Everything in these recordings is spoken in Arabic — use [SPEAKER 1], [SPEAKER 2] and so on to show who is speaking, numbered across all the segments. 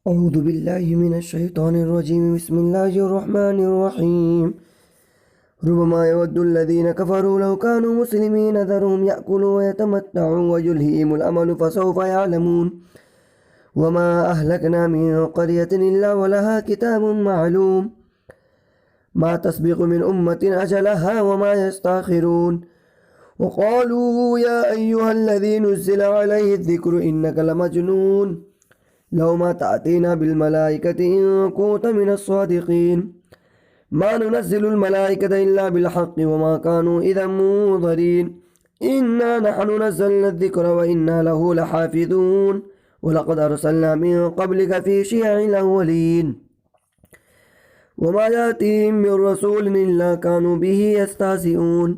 [SPEAKER 1] أعوذ بالله من الشيطان الرجيم. بسم الله الرحمن الرحيم. ربما يود الذين كفروا لو كانوا مسلمين ذرهم يأكلوا ويتمتعوا ويلهيهم الأمل فسوف يعلمون. وما أهلكنا من قرية إلا ولها كتاب معلوم ما تسبق من أمة أجلها وما يستأخرون. وقالوا يا أيها الذي نزل عليه الذكر إنك لمجنون لو ما تأتينا بالملائكة إن كنت من الصادقين ما ننزل الملائكة إلا بالحق وما كانوا إذا منظرين إنا نحن نزلنا الذكر وإنا له لحافظون ولقد أرسلنا من قبلك في شيع الأولين وما يأتيهم من رسول إلا كانوا به يستهزئون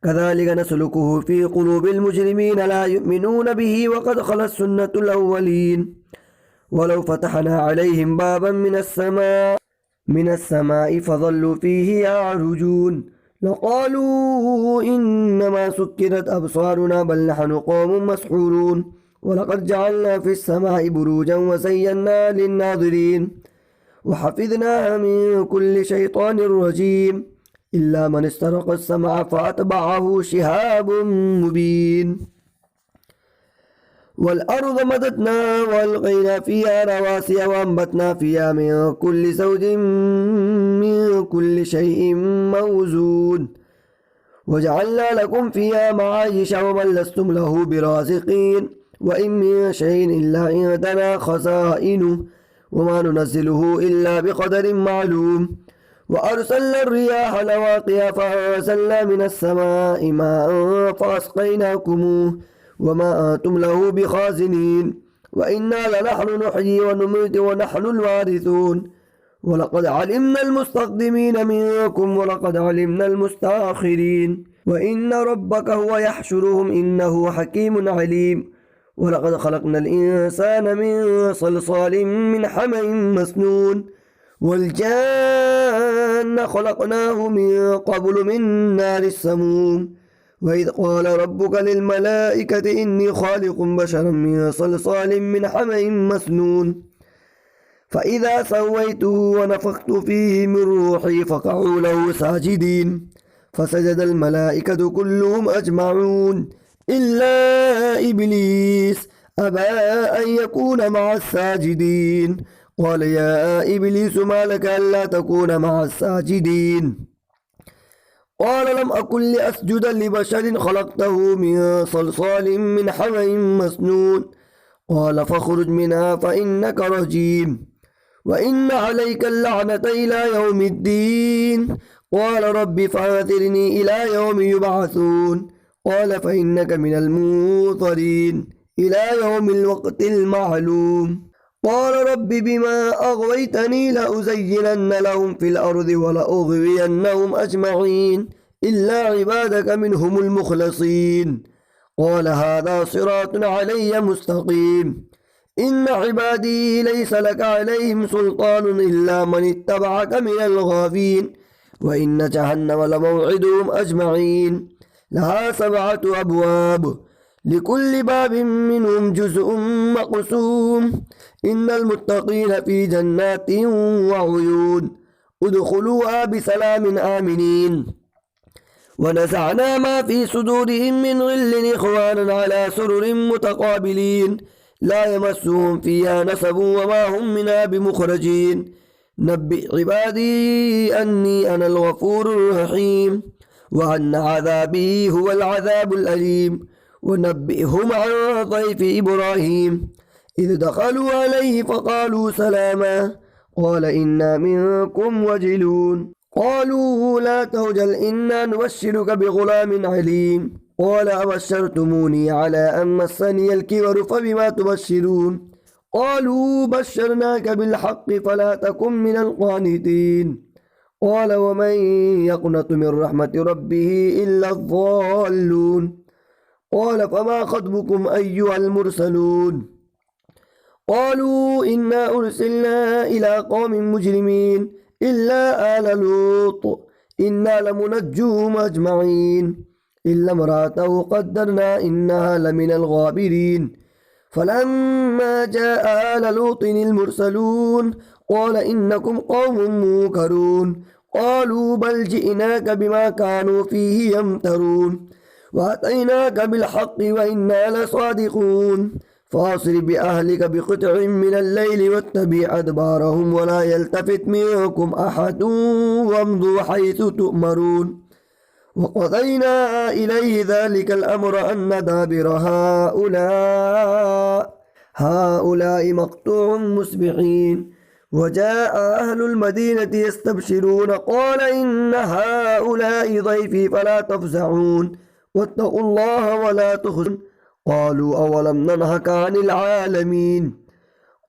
[SPEAKER 1] كذلك نسلكه في قلوب المجرمين لا يؤمنون به وقد خلت سنة الأولين ولو فتحنا عليهم بابا من السماء فظلوا فيه يعرجون لقالوا إنما سكرت أبصارنا بل نحن قوم مسحورون ولقد جعلنا في السماء بروجا وزينا للناظرين وحفظناها من كل شيطان رجيم إلا من استرق السمع فأتبعه شهاب مبين. والأرض مددنا وألقينا فيها رواسي وأنبتنا فيها من كل زوج من كل شيء موزون وجعلنا لكم فيها معايش ومن لستم له برازقين وإن من شيء إلا عندنا خزائنه وما ننزله إلا بقدر معلوم وأرسلنا الرياح لواقيا فأنزلنا من السماء ماء فأسقيناكموه وما أنتم له بخازنين وإنا لنحن نحيي ونميت ونحن الوارثون ولقد علمنا المستقدمين منكم ولقد علمنا المستأخرين وإن ربك هو يحشرهم إنه حكيم عليم. ولقد خلقنا الإنسان من صلصال من حمأ مسنون والجان خلقناه من قبل من نار السموم وإذ قال ربك للملائكة إني خالق بشرا من صلصال من حمأ مسنون فإذا سويته ونفخت فيه من روحي فقعوا له ساجدين فسجد الملائكة كلهم أجمعون إلا إبليس أبى أن يكون مع الساجدين قال يا إبليس ما لك ألا تكون مع الساجدين قال لم أكن لأسجد لبشر خلقته من صلصال من حمأ مسنون قال فاخرج منها فإنك رجيم وإن عليك اللعنة إلى يوم الدين قال رب فانظرني إلى يوم يبعثون قال فإنك من المنظرين إلى يوم الوقت المعلوم قال رب بما أغويتني لأزينن لهم في الأرض ولأغوينهم أجمعين إلا عبادك منهم المخلصين قال هذا صراط علي مستقيم إن عبادي ليس لك عليهم سلطان إلا من اتبعك من الغاوين وإن جهنم لموعدهم أجمعين لها 7 أبواب لكل باب منهم جزء مقسوم إن المتقين في جنات وعيون ادخلوها بسلام آمنين ونزعنا ما في صدورهم من غل إخوانا على سرر متقابلين لا يمسهم فيها نسب وما هم منها بمخرجين نبئ عبادي أني أنا الغفور الرحيم وأن عذابي هو العذاب الأليم ونبئهم عن ضيف إبراهيم إذ دخلوا عليه فقالوا سلاما قال إنا منكم وجلون قالوا لا توجل إنا نبشرك بغلام عليم قال أبشرتموني على أن مسني الكبر فبما تبشرون قالوا بشرناك بالحق فلا تكن من القانتين قال ومن يقنط من رحمة ربه إلا الضالون قال فما خطبكم أيها المرسلون قالوا إنا أرسلنا إلى قوم مجرمين إلا آل لوط إنا لمنجوهم أجمعين إلا امرأته قدرنا إنها لمن الغابرين فلما جاء آل لوط المرسلون قال إنكم قوم منكرون قالوا بل جئناك بما كانوا فيه يمترون وأتيناك بالحق وإنا لصادقون فاصر بأهلك بقطع من الليل واتبع أدبارهم ولا يلتفت منكم أحد وامضوا حيث تؤمرون وقضينا إليه ذلك الأمر أن دابر هؤلاء مقطوع مسبحين وجاء أهل المدينة يستبشرون قال إن هؤلاء ضيفي فلا تفزعون واتقوا الله ولا تخزون قالوا أولم ننهك عن العالمين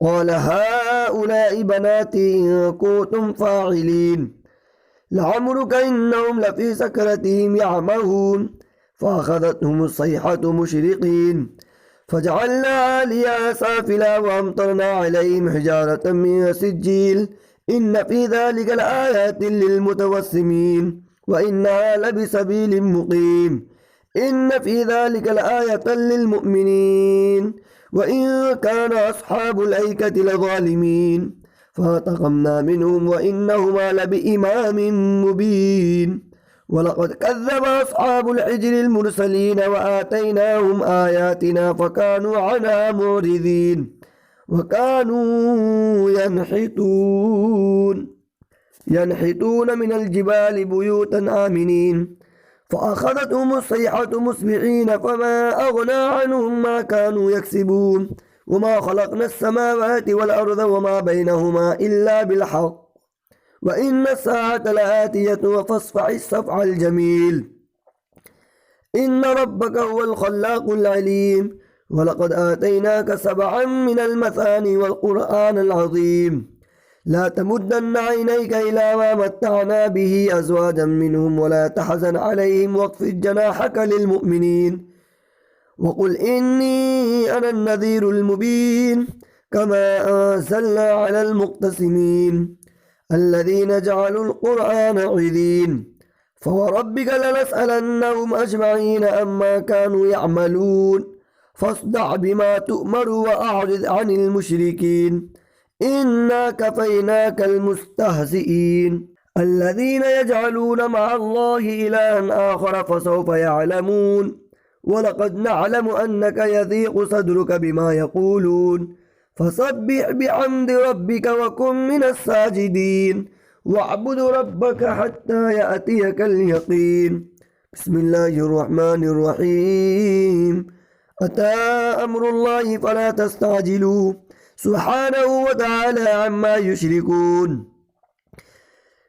[SPEAKER 1] قال هؤلاء بناتي إن كنتم فاعلين لعمرك إنهم لفي سكرتهم يعمهون فأخذتهم الصيحة مشرقين فجعلنا عاليها سافلا وأمطرنا عليهم حجارة من سجيل إن في ذلك لآيات للمتوسمين وإنها لبسبيل مقيم إن في ذلك لآية للمؤمنين وإن كان أصحاب الأيكة لظالمين فانتقمنا منهم وإنهما لبإمام مبين ولقد كذب أصحاب الحجر المرسلين وآتيناهم آياتنا فكانوا عنها معرضين وكانوا ينحتون من الجبال بيوتا آمنين فأخذتهم الصيحة مصبحين فما أغنى عنهم ما كانوا يكسبون وما خلقنا السماوات والأرض وما بينهما إلا بالحق وإن الساعة لآتية فاصفح الصفح الجميل إن ربك هو الخلاق العليم ولقد آتيناك 7 من المثاني والقرآن العظيم لا تمدن عينيك إلى ما متعنا به أزواجا منهم ولا تحزن عليهم واخفض جناحك للمؤمنين وقل إني أنا النذير المبين كما أنزلنا على المقتسمين الذين جعلوا القرآن عظيم فوربك لنسألنهم أجمعين أما كانوا يعملون فاصدع بما تؤمر وأعرض عن المشركين إنا كفيناك المستهزئين الذين يجعلون مع الله إلها آخر فسوف يعلمون ولقد نعلم أنك يضيق صدرك بما يقولون فسبح بحمد ربك وكن من الساجدين واعبد ربك حتى يأتيك اليقين بسم الله الرحمن الرحيم أتى أمر الله فلا تستعجلوا سبحانه وتعالى عما يشركون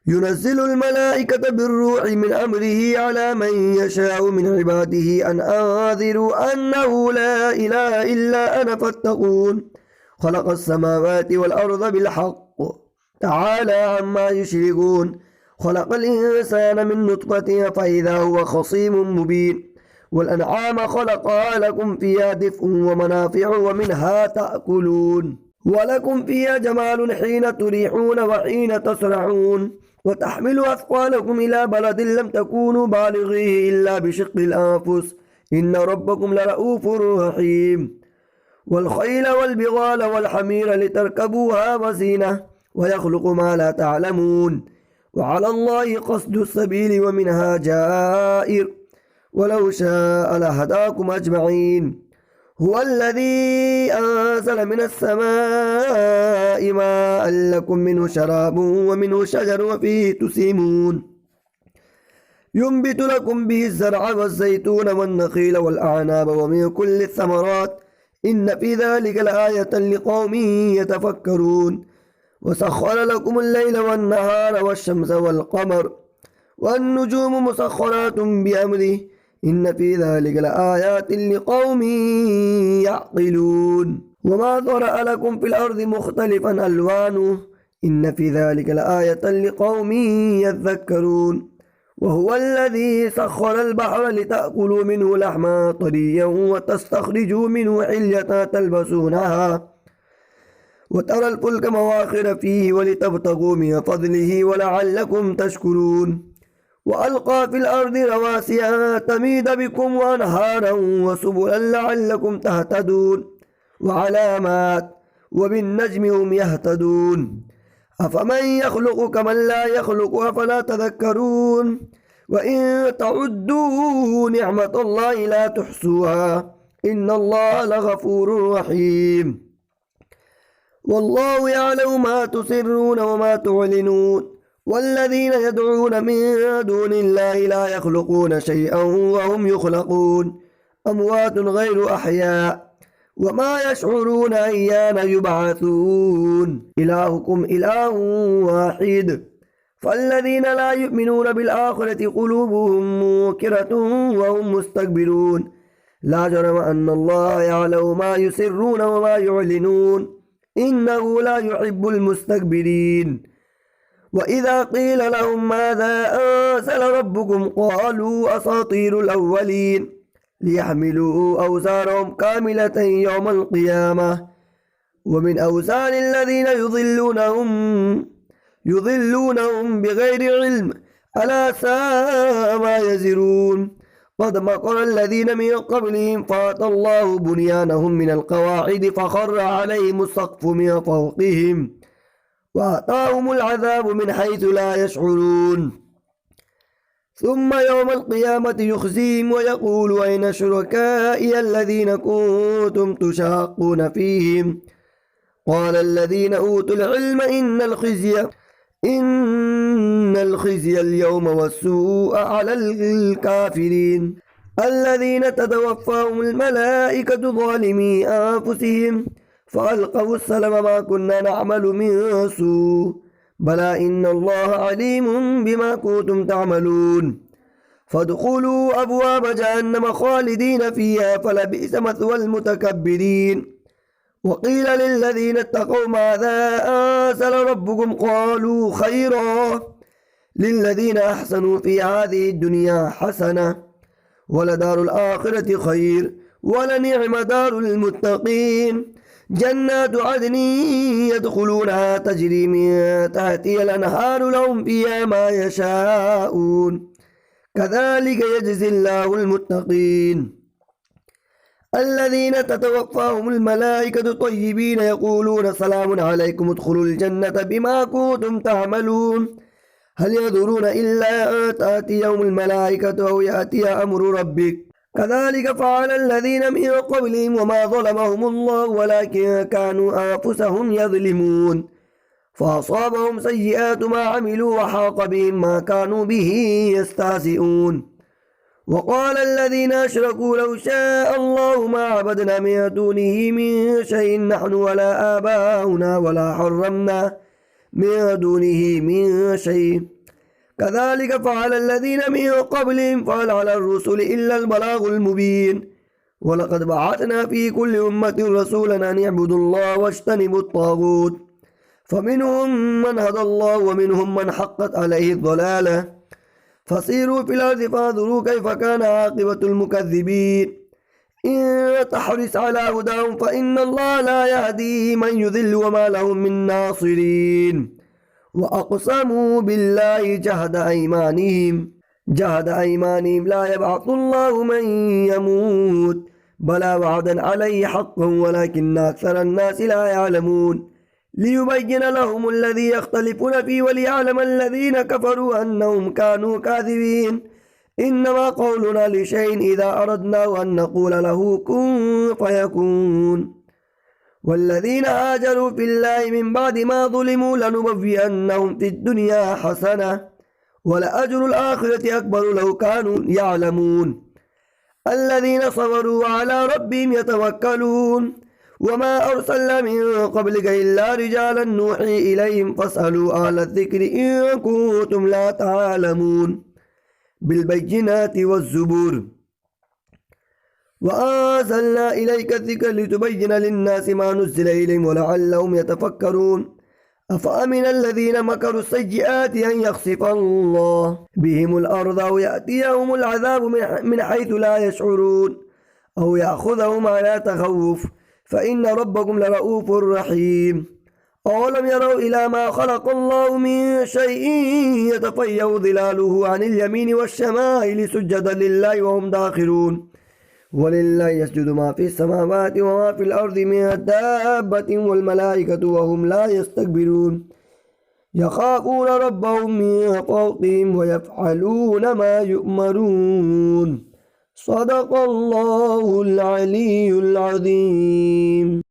[SPEAKER 1] ينزل الملائكة بالروح من أمره على من يشاء من عباده أن أنذروا أنه لا إله إلا أنا فاتقون خلق السماوات والأرض بالحق تعالى عما يشركون خلق الإنسان من نطفة فإذا هو خصيم مبين والأنعام خلقها لكم فيها دفء ومنافع ومنها تأكلون ولكم فيها جمال حين تريحون وحين تسرحون وتحملوا أثقالكم إلى بلد لم تكونوا بالغيه إلا بشق الأنفس إن ربكم لرؤوف رحيم والخيل والبغال والحمير لتركبوها وزينة ويخلق ما لا تعلمون وعلى الله قصد السبيل ومنها جائر ولو شاء لهداكم أجمعين هو الذي أنزل من السماء ماء لكم منه شراب ومنه شجر وفيه تسيمون ينبت لكم به الزرع والزيتون والنخيل والأعناب ومن كل الثمرات إن في ذلك لآية لقوم يتفكرون وسخر لكم الليل والنهار والشمس والقمر والنجوم مسخرات بأمره إن في ذلك لآيات لقوم يعقلون وما ذرأ لكم في الأرض مختلفا ألوانه إن في ذلك لآية لقوم يذكرون وهو الذي سخر البحر لتأكلوا منه لحما طريا وتستخرجوا منه حلية تلبسونها وترى الفلك مواخر فيه ولتبتغوا من فضله ولعلكم تشكرون وألقى في الأرض رواسي تميد بكم وأنهارا وسبلا لعلكم تهتدون وعلامات وبالنجم هم يهتدون أفمن يخلق كمن لا يخلق أفلا تذكرون وإن تعدوا نعمة الله لا تحصوها إن الله لغفور رحيم والله يعلم ما تسرون وما تعلنون والذين يدعون من دون الله لا يخلقون شيئا وهم يخلقون أموات غير أحياء وما يشعرون أيان يبعثون إلهكم إله واحد فالذين لا يؤمنون بالآخرة قلوبهم منكرة وهم مستكبرون لا جرم أن الله يعلم ما يسرون وما يعلنون إنه لا يحب المستكبرين وإذا قيل لهم ماذا أنزل ربكم قالوا أساطير الأولين ليحملوا أوزارهم كاملة يوم القيامة ومن أوزار الذين يضلونهم بغير علم ألا ساء ما يزرون قد مكر الذين من قبلهم فأتى الله بنيانهم من القواعد فخر عليهم السقف من فوقهم وأتاهم العذاب من حيث لا يشعرون ثم يوم القيامة يخزيهم ويقول أين شركائي الذين كنتم تشاقون فيهم قال الذين أوتوا العلم إن الخزي اليوم والسوء على الكافرين الذين تتوفاهم الملائكة ظالمي أنفسهم فألقوا السلم ما كنا نعمل من سوء بلى إن الله عليم بما كنتم تعملون فادخلوا أبواب جهنم خالدين فيها فلبئس مثوى المتكبرين وقيل للذين اتقوا ماذا أنزل ربكم قالوا خيرا للذين أحسنوا في هذه الدنيا حسنة ولدار الآخرة خير ولنعم دار المتقين جنات عدن يدخلونها تجري من تحتها الأنهار لهم فيها ما يشاءون كذلك يجزي الله المتقين الذين تتوفاهم الملائكة طيبين يقولون سلام عليكم ادخلوا الجنة بما كنتم تعملون هل ينظرون إلا أن تأتيهم الملائكة أو يأتي أمر ربك كذلك فعل الذين من قبلهم وما ظلمهم الله ولكن كانوا أنفسهم يظلمون فأصابهم سيئات ما عملوا وحاق بهم ما كانوا به يستهزئون وقال الذين أشركوا لو شاء الله ما عبدنا من دونه من شيء نحن ولا آباؤنا ولا حرمنا من دونه من شيء كذلك فعل الذين من قبلهم فهل على الرسل إلا البلاغ المبين ولقد بعثنا في كل أمة رسولا أن يعبدوا الله واجتنبوا الطاغوت فمنهم من هدى الله ومنهم من حقت عليه الضلالة فسيروا في الأرض فانظروا كيف كان عاقبة المكذبين إن تحرص على هداهم فإن الله لا يهدي من يذل وما لهم من ناصرين وأقسموا بالله جهد أيمانهم لا يبعث الله من يموت بلى وعدا عليه حقا ولكن أكثر الناس لا يعلمون ليبين لهم الذي يختلفون فيه وليعلم الذين كفروا أنهم كانوا كاذبين إنما قولنا لشيء إذا أردنا أن نقول له كن فيكون والذين هاجروا في الله من بعد ما ظلموا لنبوئنهم في الدنيا حسنة ولأجر الآخرة أكبر لو كانوا يعلمون الذين صبروا على ربهم يتوكلون وما أرسلنا من قبلك إلا رجالا نوحي إليهم فاسألوا أهل الذكر إن كنتم لا تعلمون بالبينات والزبور وأنزلنا إليك الذكر لتبين للناس ما نزل إليهم ولعلهم يتفكرون أفأمن الذين مكروا السيئات أن يخسف الله بهم الأرض أو يأتيهم العذاب من حيث لا يشعرون أو يأخذهم على تخوف فإن ربكم لرؤوف رحيم أولم يروا إلى ما خلق الله من شيء يتفيأ ظلاله عن اليمين والشمائل سجدا لله وهم داخرون ولله يسجد ما في السماوات وما في الأرض من دابة والملائكة وهم لا يستكبرون يخافون ربهم من فوقهم ويفعلون ما يؤمرون صدق الله العلي العظيم.